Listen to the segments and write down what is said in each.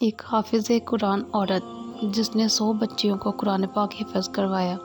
ایک حافظ قرآن عورت جس نے 100 بچیوں کو قرآن پاک حفظ کروایا،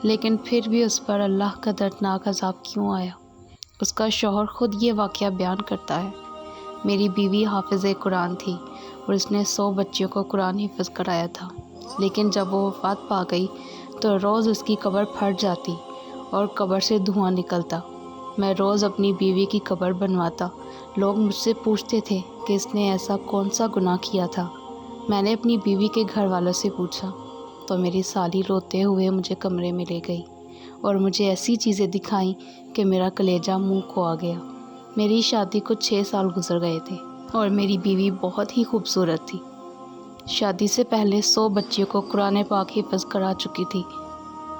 لیکن پھر بھی اس پر اللہ کا دردناک عذاب کیوں آیا؟ اس کا شوہر خود یہ واقعہ بیان کرتا ہے۔ میری بیوی حافظ قرآن تھی اور اس نے 100 بچیوں کو قرآن حفظ کرایا تھا، لیکن جب وہ وفات پا گئی تو روز اس کی قبر پھٹ جاتی اور قبر سے دھواں نکلتا۔ میں روز اپنی بیوی کی قبر بنواتا۔ لوگ مجھ سے پوچھتے تھے کہ اس نے ایسا کون سا گناہ کیا تھا۔ میں نے اپنی بیوی کے گھر والوں سے پوچھا تو میری سالی روتے ہوئے مجھے کمرے میں لے گئی اور مجھے ایسی چیزیں دکھائیں کہ میرا کلیجہ منہ کو آ گیا۔ میری شادی کو 6 سال گزر گئے تھے اور میری بیوی بہت ہی خوبصورت تھی۔ شادی سے پہلے 100 بچیوں کو قرآن پاک حفظ کرا چکی تھی،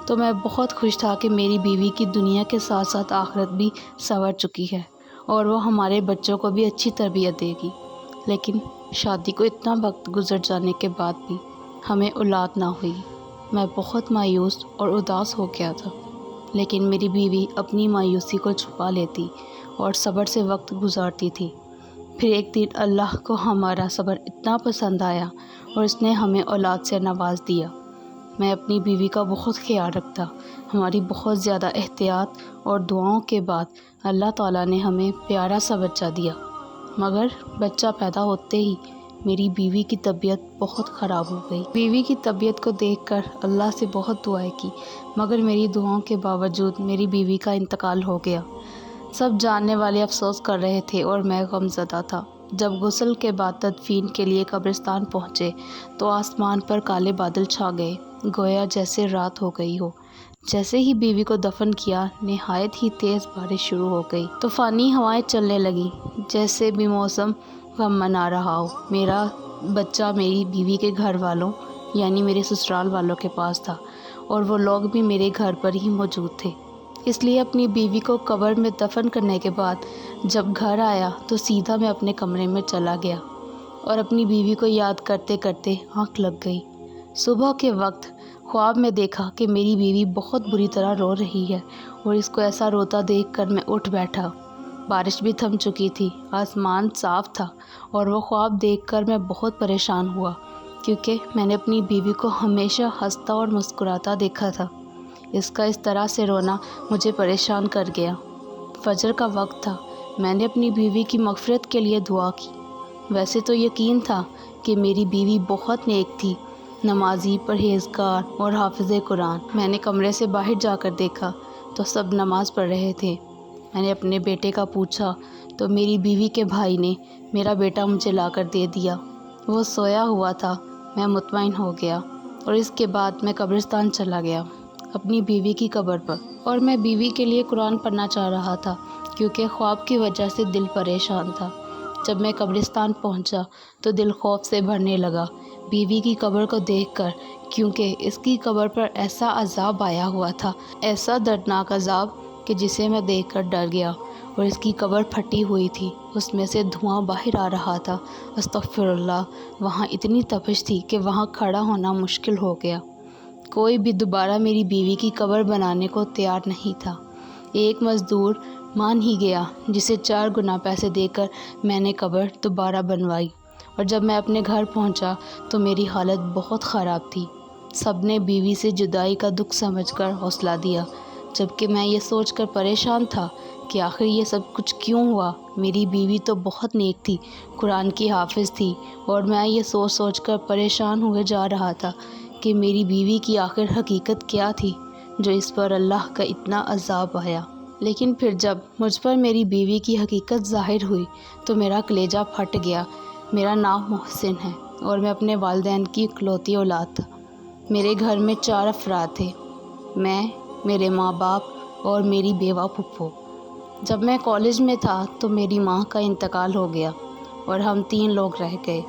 تو میں بہت خوش تھا کہ میری بیوی کی دنیا کے ساتھ ساتھ آخرت بھی سنور چکی ہے اور وہ ہمارے بچوں کو بھی اچھی تربیت دے گی۔ لیکن شادی کو اتنا وقت گزر جانے کے بعد بھی ہمیں اولاد نہ ہوئی۔ میں بہت مایوس اور اداس ہو گیا تھا، لیکن میری بیوی اپنی مایوسی کو چھپا لیتی اور صبر سے وقت گزارتی تھی۔ پھر ایک دن اللہ کو ہمارا صبر اتنا پسند آیا اور اس نے ہمیں اولاد سے نواز دیا۔ میں اپنی بیوی کا بہت خیال رکھتا۔ ہماری بہت زیادہ احتیاط اور دعاؤں کے بعد اللہ تعالیٰ نے ہمیں پیارا سا بچہ دیا، مگر بچہ پیدا ہوتے ہی میری بیوی کی طبیعت بہت خراب ہو گئی۔ بیوی کی طبیعت کو دیکھ کر اللہ سے بہت دعائیں کی، مگر میری دعاؤں کے باوجود میری بیوی کا انتقال ہو گیا۔ سب جاننے والے افسوس کر رہے تھے اور میں غمزدہ تھا۔ جب غسل کے بعد تدفین کے لیے قبرستان پہنچے تو آسمان پر کالے بادل چھا گئے، گویا جیسے رات ہو گئی ہو۔ جیسے ہی بیوی کو دفن کیا، نہایت ہی تیز بارش شروع ہو گئی۔ طوفانی ہوائیں چلنے لگیں، جیسے بھی موسم غم منا رہا ہو۔ میرا بچہ میری بیوی کے گھر والوں یعنی میرے سسرال والوں کے پاس تھا اور وہ لوگ بھی میرے گھر پر ہی موجود تھے۔ اس لیے اپنی بیوی کو قبر میں دفن کرنے کے بعد جب گھر آیا تو سیدھا میں اپنے کمرے میں چلا گیا اور اپنی بیوی کو یاد کرتے کرتے آنکھ لگ گئی۔ صبح کے وقت خواب میں دیکھا کہ میری بیوی بہت بری طرح رو رہی ہے اور اس کو ایسا روتا دیکھ کر میں اٹھ بیٹھا۔ بارش بھی تھم چکی تھی، آسمان صاف تھا اور وہ خواب دیکھ کر میں بہت پریشان ہوا، کیونکہ میں نے اپنی بیوی کو ہمیشہ ہنستا اور مسکراتا دیکھا تھا۔ اس کا اس طرح سے رونا مجھے پریشان کر گیا۔ فجر کا وقت تھا۔ میں نے اپنی بیوی کی مغفرت کے لیے دعا کی۔ ویسے تو یقین تھا کہ میری بیوی بہت نیک تھی، نمازی، پرہیزگار اور حافظ قرآن۔ میں نے کمرے سے باہر جا کر دیکھا تو سب نماز پڑھ رہے تھے۔ میں نے اپنے بیٹے کا پوچھا تو میری بیوی کے بھائی نے میرا بیٹا مجھے لا کر دے دیا۔ وہ سویا ہوا تھا۔ میں مطمئن ہو گیا اور اس کے بعد میں قبرستان چلا گیا اپنی بیوی کی قبر پر، اور میں بیوی کے لیے قرآن پڑھنا چاہ رہا تھا کیونکہ خواب کی وجہ سے دل پریشان تھا۔ جب میں قبرستان پہنچا تو دل خوف سے بھرنے لگا بیوی کی قبر کو دیکھ کر، کیونکہ اس کی قبر پر ایسا عذاب آیا ہوا تھا، ایسا دردناک عذاب کہ جسے میں دیکھ کر ڈر گیا، اور اس کی قبر پھٹی ہوئی تھی، اس میں سے دھواں باہر آ رہا تھا۔ استغفر اللہ! وہاں اتنی تپش تھی کہ وہاں کھڑا ہونا مشکل ہو گیا۔ کوئی بھی دوبارہ میری بیوی کی قبر بنانے کو تیار نہیں تھا۔ ایک مزدور مان ہی گیا، جسے 4 گنا پیسے دے کر میں نے قبر دوبارہ بنوائی، اور جب میں اپنے گھر پہنچا تو میری حالت بہت خراب تھی۔ سب نے بیوی سے جدائی کا دکھ سمجھ کر حوصلہ دیا، جبکہ میں یہ سوچ کر پریشان تھا کہ آخر یہ سب کچھ کیوں ہوا۔ میری بیوی تو بہت نیک تھی، قرآن کی حافظ تھی، اور میں یہ سوچ کر پریشان ہوئے جا رہا تھا کہ میری بیوی کی آخر حقیقت کیا تھی جو اس پر اللہ کا اتنا عذاب آیا۔ لیکن پھر جب مجھ پر میری بیوی کی حقیقت ظاہر ہوئی تو میرا کلیجہ پھٹ گیا۔ میرا نام محسن ہے اور میں اپنے والدین کی اکلوتی اولاد تھا۔ میرے گھر میں 4 افراد تھے، میں، میرے ماں باپ اور میری بیوہ پھپھو۔ جب میں کالج میں تھا تو میری ماں کا انتقال ہو گیا اور ہم 3 لوگ رہ گئے۔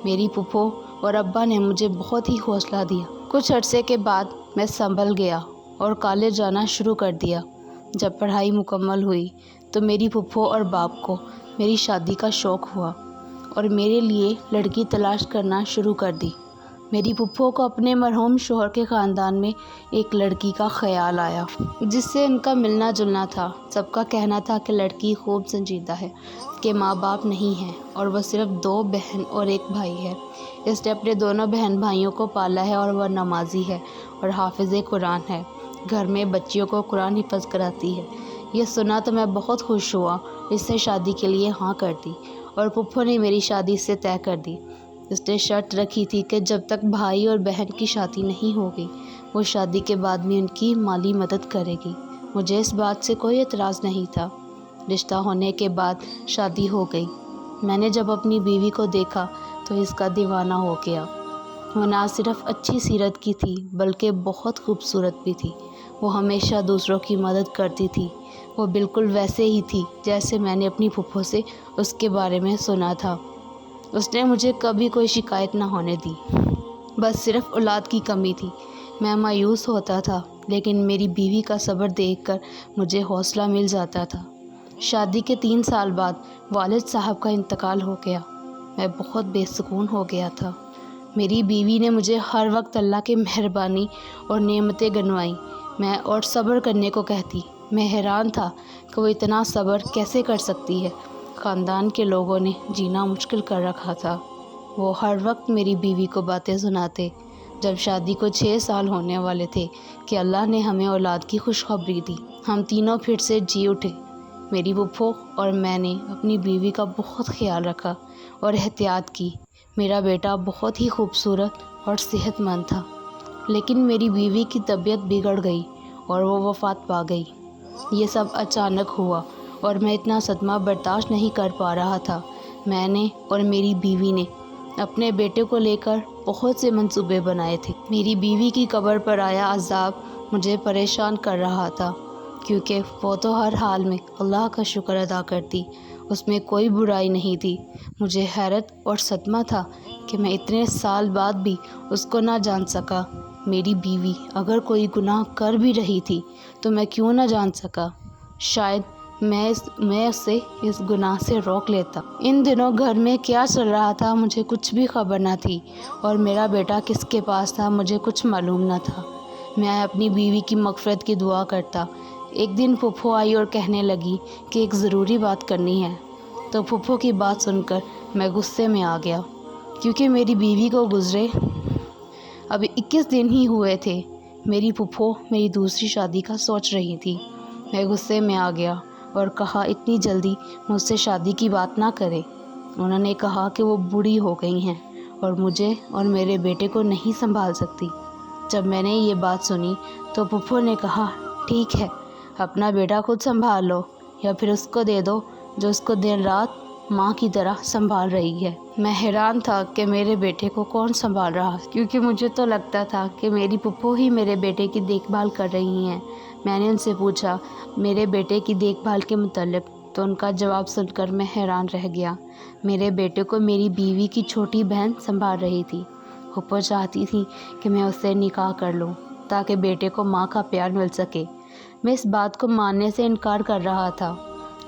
میری پھپھو اور ابا نے مجھے بہت ہی حوصلہ دیا۔ کچھ عرصے کے بعد میں سنبھل گیا اور کالج جانا شروع کر دیا۔ جب پڑھائی مکمل ہوئی تو میری پھپھو اور باپ کو میری شادی کا شوق ہوا اور میرے لیے لڑکی تلاش کرنا شروع کر دی۔ میری پھپھو کو اپنے مرحوم شوہر کے خاندان میں ایک لڑکی کا خیال آیا جس سے ان کا ملنا جلنا تھا۔ سب کا کہنا تھا کہ لڑکی خوب سنجیدہ ہے، اس کے ماں باپ نہیں ہیں اور وہ صرف 2 بہن اور 1 بھائی ہے۔ اس نے اپنے دونوں بہن بھائیوں کو پالا ہے اور وہ نمازی ہے اور حافظ قرآن ہے۔ گھر میں بچیوں کو قرآن حفظ کراتی ہے۔ یہ سنا تو میں بہت خوش ہوا، اس سے شادی کے لیے ہاں کر دی اور پھپھو نے میری شادی اس سے طے کر دی۔ اس نے شرط رکھی تھی کہ جب تک بھائی اور بہن کی شادی نہیں ہوگی وہ شادی کے بعد بھی ان کی مالی مدد کرے گی۔ مجھے اس بات سے کوئی اعتراض نہیں تھا۔ رشتہ ہونے کے بعد شادی ہو گئی۔ میں نے جب اپنی بیوی کو دیکھا تو اس کا دیوانہ ہو گیا۔ وہ نہ صرف اچھی سیرت کی تھی بلکہ بہت خوبصورت بھی تھی۔ وہ ہمیشہ دوسروں کی مدد کرتی تھی۔ وہ بالکل ویسے ہی تھی جیسے میں نے اپنی پھپھو سے اس کے بارے میں سنا تھا۔ اس نے مجھے کبھی کوئی شکایت نہ ہونے دی، بس صرف اولاد کی کمی تھی۔ میں مایوس ہوتا تھا لیکن میری بیوی کا صبر دیکھ کر مجھے حوصلہ مل جاتا تھا۔ شادی کے 3 سال بعد والد صاحب کا انتقال ہو گیا۔ میں بہت بے سکون ہو گیا تھا۔ میری بیوی نے مجھے ہر وقت اللہ کی مہربانی اور نعمتیں گنوائیں، میں اور صبر کرنے کو کہتی۔ میں حیران تھا کہ وہ اتنا صبر کیسے کر سکتی ہے۔ خاندان کے لوگوں نے جینا مشکل کر رکھا تھا۔ وہ ہر وقت میری بیوی کو باتیں سناتے۔ جب شادی کو 6 سال ہونے والے تھے کہ اللہ نے ہمیں اولاد کی خوشخبری دی۔ ہم تینوں پھر سے جی اٹھے۔ میری پھپھو اور میں نے اپنی بیوی کا بہت خیال رکھا اور احتیاط کی۔ میرا بیٹا بہت ہی خوبصورت اور صحت مند تھا، لیکن میری بیوی کی طبیعت بگڑ گئی اور وہ وفات پا گئی۔ یہ سب اچانک ہوا اور میں اتنا صدمہ برداشت نہیں کر پا رہا تھا۔ میں نے اور میری بیوی نے اپنے بیٹے کو لے کر بہت سے منصوبے بنائے تھے۔ میری بیوی کی قبر پر آیا عذاب مجھے پریشان کر رہا تھا، کیونکہ وہ تو ہر حال میں اللہ کا شکر ادا کرتی، اس میں کوئی برائی نہیں تھی۔ مجھے حیرت اور صدمہ تھا کہ میں اتنے سال بعد بھی اس کو نہ جان سکا۔ میری بیوی اگر کوئی گناہ کر بھی رہی تھی تو میں کیوں نہ جان سکا؟ شاید میں اسے اس گناہ سے روک لیتا۔ ان دنوں گھر میں کیا چل رہا تھا مجھے کچھ بھی خبر نہ تھی، اور میرا بیٹا کس کے پاس تھا مجھے کچھ معلوم نہ تھا۔ میں اپنی بیوی کی مغفرت کی دعا کرتا۔ ایک دن پھپھو آئی اور کہنے لگی کہ ایک ضروری بات کرنی ہے۔ تو پھپھو کی بات سن کر میں غصے میں آ گیا، کیونکہ میری بیوی کو گزرے اب 21 دن ہی ہوئے تھے۔ میری پھپھو میری دوسری شادی کا سوچ رہی تھی۔ میں غصے میں آ گیا اور کہا اتنی جلدی مجھ سے شادی کی بات نہ کرے۔ انہوں نے کہا کہ وہ بوڑھی ہو گئی ہیں اور مجھے اور میرے بیٹے کو نہیں سنبھال سکتی۔ جب میں نے یہ بات سنی تو پھپھو نے کہا ٹھیک ہے، اپنا بیٹا خود سنبھال لو یا پھر اس کو دے دو جو اس کو دن رات ماں کی طرح سنبھال رہی ہے۔ میں حیران تھا کہ میرے بیٹے کو کون سنبھال رہا، کیونکہ مجھے تو لگتا تھا کہ میری پھپھو ہی میرے بیٹے کی دیکھ بھال کر رہی ہیں۔ میں نے ان سے پوچھا میرے بیٹے کی دیکھ بھال کے متعلق، تو ان کا جواب سن کر میں حیران رہ گیا۔ میرے بیٹے کو میری بیوی کی چھوٹی بہن سنبھال رہی تھی۔ پھپھو چاہتی تھی کہ میں اس سے نکاح کر لوں تاکہ بیٹے کو ماں کا پیار مل سکے۔ میں اس بات کو ماننے سے انکار کر رہا تھا،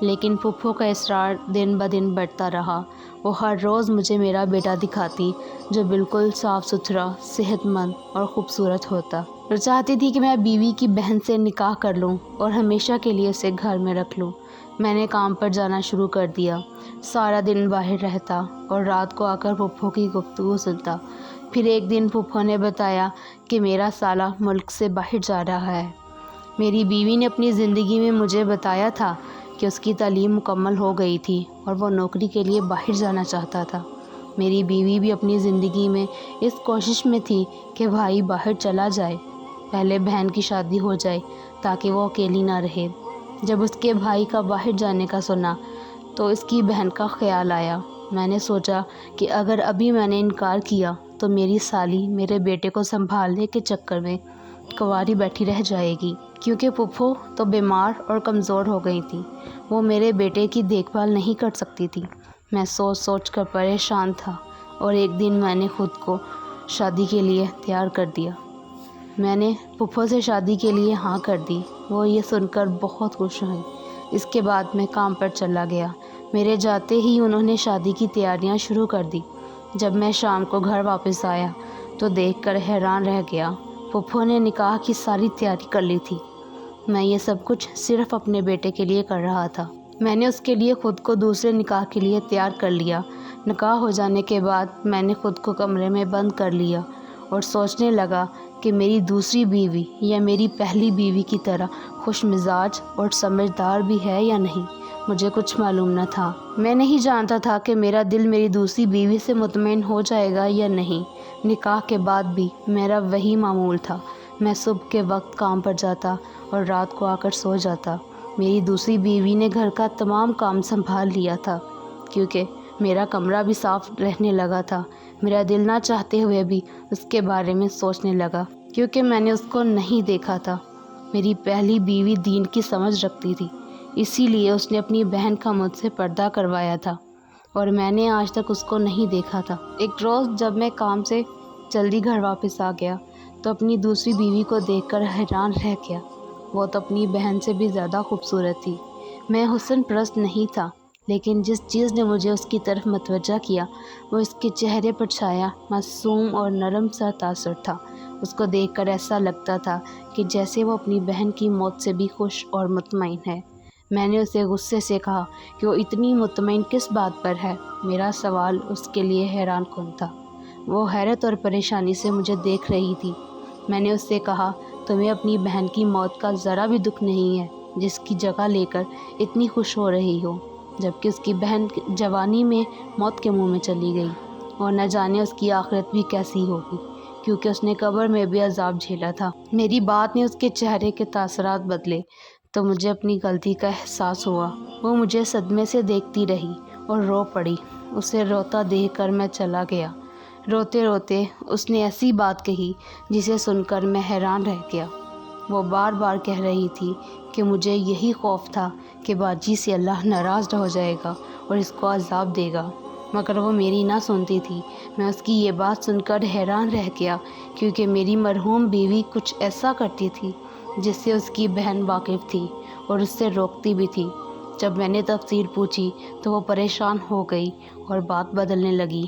لیکن پھپھو کا اصرار دن بدن بڑھتا رہا۔ وہ ہر روز مجھے میرا بیٹا دکھاتی جو بالکل صاف ستھرا، صحت مند اور خوبصورت ہوتا، اور چاہتی تھی کہ میں بیوی کی بہن سے نکاح کر لوں اور ہمیشہ کے لیے اسے گھر میں رکھ لوں۔ میں نے کام پر جانا شروع کر دیا، سارا دن باہر رہتا اور رات کو آ کر پھپھو کی گفتگو سنتا۔ پھر ایک دن پھپھو نے بتایا کہ میرا سالہ ملک سے باہر جا رہا ہے۔ میری بیوی نے اپنی زندگی میں مجھے بتایا تھا کہ اس کی تعلیم مکمل ہو گئی تھی اور وہ نوکری کے لیے باہر جانا چاہتا تھا۔ میری بیوی بھی اپنی زندگی میں اس کوشش میں تھی کہ بھائی باہر چلا جائے، پہلے بہن کی شادی ہو جائے تاکہ وہ اکیلی نہ رہے۔ جب اس کے بھائی کا باہر جانے کا سنا تو اس کی بہن کا خیال آیا۔ میں نے سوچا کہ اگر ابھی میں نے انکار کیا تو میری سالی میرے بیٹے کو سنبھالنے کے چکر میں کنواری بیٹھی رہ جائے گی، کیونکہ پھپھو تو بیمار اور کمزور ہو گئی تھی، وہ میرے بیٹے کی دیکھ بھال نہیں کر سکتی تھی۔ میں سوچ سوچ کر پریشان تھا اور ایک دن میں نے خود کو شادی کے لیے تیار کر دیا۔ میں نے پھپھو سے شادی کے لیے ہاں کر دی۔ وہ یہ سن کر بہت خوش ہوئی۔ اس کے بعد میں کام پر چلا گیا۔ میرے جاتے ہی انہوں نے شادی کی تیاریاں شروع کر دی۔ جب میں شام کو گھر واپس آیا تو دیکھ کر حیران رہ گیا۔ پھپھو نے نکاح کی ساری تیاری کر لی تھی۔ میں یہ سب کچھ صرف اپنے بیٹے کے لیے کر رہا تھا۔ میں نے اس کے لیے خود کو دوسرے نکاح کے لیے تیار کر لیا۔ نکاح ہو جانے کے بعد میں نے خود کو کمرے میں بند کر لیا اور سوچنے لگا کہ میری دوسری بیوی یا میری پہلی بیوی کی طرح خوش مزاج اور سمجھدار بھی ہے یا نہیں۔ مجھے کچھ معلوم نہ تھا۔ میں نہیں جانتا تھا کہ میرا دل میری دوسری بیوی سے مطمئن ہو جائے گا یا نہیں۔ نکاح کے بعد بھی میرا وہی معمول تھا۔ میں صبح کے وقت کام پر جاتا اور رات کو آ کر سو جاتا۔ میری دوسری بیوی نے گھر کا تمام کام سنبھال لیا تھا کیونکہ میرا کمرہ بھی صاف رہنے لگا تھا۔ میرا دل نہ چاہتے ہوئے بھی اس کے بارے میں سوچنے لگا کیونکہ میں نے اس کو نہیں دیکھا تھا۔ میری پہلی بیوی دین کی سمجھ رکھتی تھی، اسی لیے اس نے اپنی بہن کا مجھ سے پردہ کروایا تھا اور میں نے آج تک اس کو نہیں دیکھا تھا۔ ایک روز جب میں کام سے جلدی گھر واپس آ گیا تو اپنی دوسری بیوی کو دیکھ کر حیران رہ گیا۔ وہ تو اپنی بہن سے بھی زیادہ خوبصورت تھی۔ میں حسن پرست نہیں تھا، لیکن جس چیز نے مجھے اس کی طرف متوجہ کیا وہ اس کے چہرے پر چھایا معصوم اور نرم سا تاثر تھا۔ اس کو دیکھ کر ایسا لگتا تھا کہ جیسے وہ اپنی بہن کی موت سے بھی خوش اور مطمئن ہے۔ میں نے اسے غصے سے کہا کہ وہ اتنی مطمئن کس بات پر ہے۔ میرا سوال اس کے لیے حیران کن تھا۔ وہ حیرت اور پریشانی سے مجھے دیکھ رہی تھی۔ میں نے اس سے کہا، تمہیں اپنی بہن کی موت کا ذرا بھی دکھ نہیں ہے جس کی جگہ لے کر اتنی خوش ہو رہی ہو، جبکہ اس کی بہن جوانی میں موت کے منہ میں چلی گئی اور نہ جانے اس کی آخرت بھی کیسی ہوگی، کیونکہ اس نے قبر میں بھی عذاب جھیلا تھا۔ میری بات نے اس کے چہرے کے تاثرات بدلے تو مجھے اپنی غلطی کا احساس ہوا۔ وہ مجھے صدمے سے دیکھتی رہی اور رو پڑی۔ اسے روتا دیکھ کر میں چلا گیا۔ روتے روتے اس نے ایسی بات کہی جسے سن کر میں حیران رہ گیا۔ وہ بار بار کہہ رہی تھی کہ مجھے یہی خوف تھا کہ باجی سے اللہ ناراض ہو جائے گا اور اس کو عذاب دے گا، مگر وہ میری نہ سنتی تھی۔ میں اس کی یہ بات سن کر حیران رہ گیا کیونکہ میری مرحوم بیوی کچھ ایسا کرتی تھی جس سے اس کی بہن واقف تھی اور اس سے روکتی بھی تھی۔ جب میں نے تفصیل پوچھی تو وہ پریشان ہو گئی اور بات بدلنے لگی۔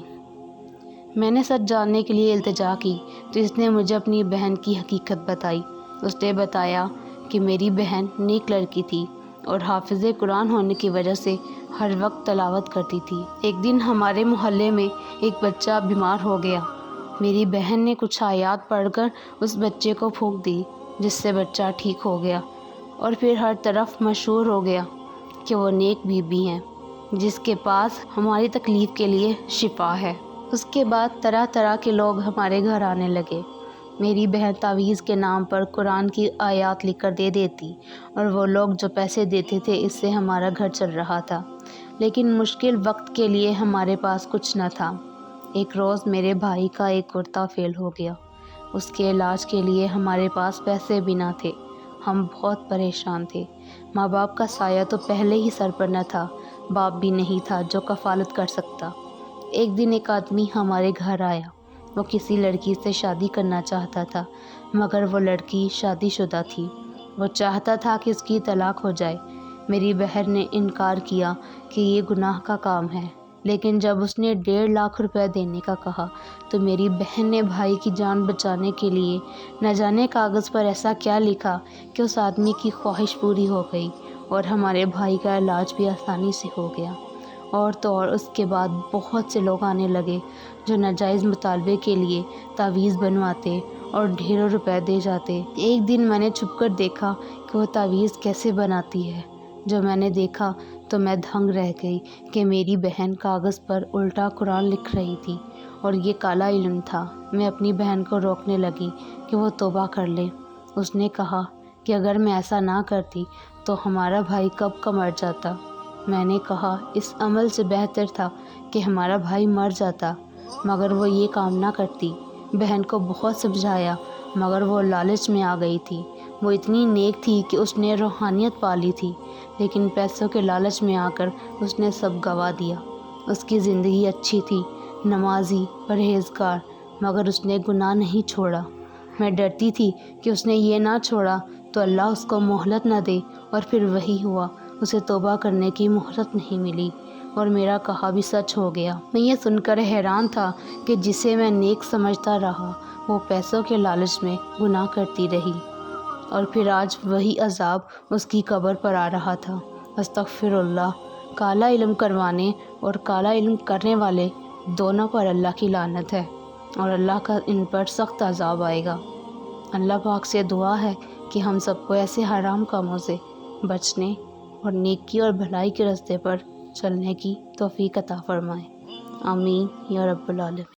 میں نے سچ جاننے کے لیے التجا کی تو اس نے مجھے اپنی بہن کی حقیقت بتائی۔ اس نے بتایا کہ میری بہن نیک لڑکی تھی اور حافظ قرآن ہونے کی وجہ سے ہر وقت تلاوت کرتی تھی۔ ایک دن ہمارے محلے میں ایک بچہ بیمار ہو گیا۔ میری بہن نے کچھ آیات پڑھ کر اس بچے کو پھونک دی جس سے بچہ ٹھیک ہو گیا اور پھر ہر طرف مشہور ہو گیا کہ وہ نیک بی بی ہیں جس کے پاس ہماری تکلیف کے لیے شفا ہے۔ اس کے بعد طرح طرح کے لوگ ہمارے گھر آنے لگے۔ میری بہن تعویذ کے نام پر قرآن کی آیات لکھ کر دے دیتی اور وہ لوگ جو پیسے دیتے تھے اس سے ہمارا گھر چل رہا تھا، لیکن مشکل وقت کے لیے ہمارے پاس کچھ نہ تھا۔ ایک روز میرے بھائی کا ایک کرتا فیل ہو گیا۔ اس کے علاج کے لیے ہمارے پاس پیسے بھی نہ تھے۔ ہم بہت پریشان تھے۔ ماں باپ کا سایہ تو پہلے ہی سر پر نہ تھا، باپ بھی نہیں تھا جو کفالت کر سکتا۔ ایک دن ایک آدمی ہمارے گھر آیا۔ وہ کسی لڑکی سے شادی کرنا چاہتا تھا، مگر وہ لڑکی شادی شدہ تھی۔ وہ چاہتا تھا کہ اس کی طلاق ہو جائے۔ میری بہن نے انکار کیا کہ یہ گناہ کا کام ہے، لیکن جب اس نے 1.5 لاکھ روپے دینے کا کہا تو میری بہن نے بھائی کی جان بچانے کے لیے نہ جانے کاغذ پر ایسا کیا لکھا کہ اس آدمی کی خواہش پوری ہو گئی اور ہمارے بھائی کا علاج بھی آسانی سے ہو گیا۔ اور تو اور اس کے بعد بہت سے لوگ آنے لگے جو ناجائز مطالبے کے لیے تعویذ بنواتے اور ڈھیروں روپے دے جاتے۔ ایک دن میں نے چھپ کر دیکھا کہ وہ تعویذ کیسے بناتی ہے۔ جو میں نے دیکھا تو میں دھنگ رہ گئی کہ میری بہن کاغذ پر الٹا قرآن لکھ رہی تھی اور یہ کالا علم تھا۔ میں اپنی بہن کو روکنے لگی کہ وہ توبہ کر لے۔ اس نے کہا کہ اگر میں ایسا نہ کرتی تو ہمارا بھائی کب کا مر جاتا۔ میں نے کہا اس عمل سے بہتر تھا کہ ہمارا بھائی مر جاتا، مگر وہ یہ کام نہ کرتی۔ بہن کو بہت سمجھایا مگر وہ لالچ میں آ گئی تھی۔ وہ اتنی نیک تھی کہ اس نے روحانیت پالی تھی، لیکن پیسوں کے لالچ میں آ کر اس نے سب گنوا دیا۔ اس کی زندگی اچھی تھی، نمازی، پرہیزگار، مگر اس نے گناہ نہیں چھوڑا۔ میں ڈرتی تھی کہ اس نے یہ نہ چھوڑا تو اللہ اس کو مہلت نہ دے، اور پھر وہی ہوا، اسے توبہ کرنے کی مہلت نہیں ملی۔ اور میرا کہا بھی سچ ہو گیا۔ میں یہ سن کر حیران تھا کہ جسے میں نیک سمجھتا رہا وہ پیسوں کے لالچ میں گناہ کرتی رہی، اور پھر آج وہی عذاب اس کی قبر پر آ رہا تھا۔ استغفر اللہ۔ کالا علم کروانے اور کالا علم کرنے والے دونوں پر اللہ کی لعنت ہے، اور اللہ کا ان پر سخت عذاب آئے گا۔ اللہ پاک سے دعا ہے کہ ہم سب کو ایسے حرام کاموں سے بچنے اور نیکی اور بھلائی کے راستے پر چلنے کی توفیق عطا فرمائے۔ آمین یا رب العالمین۔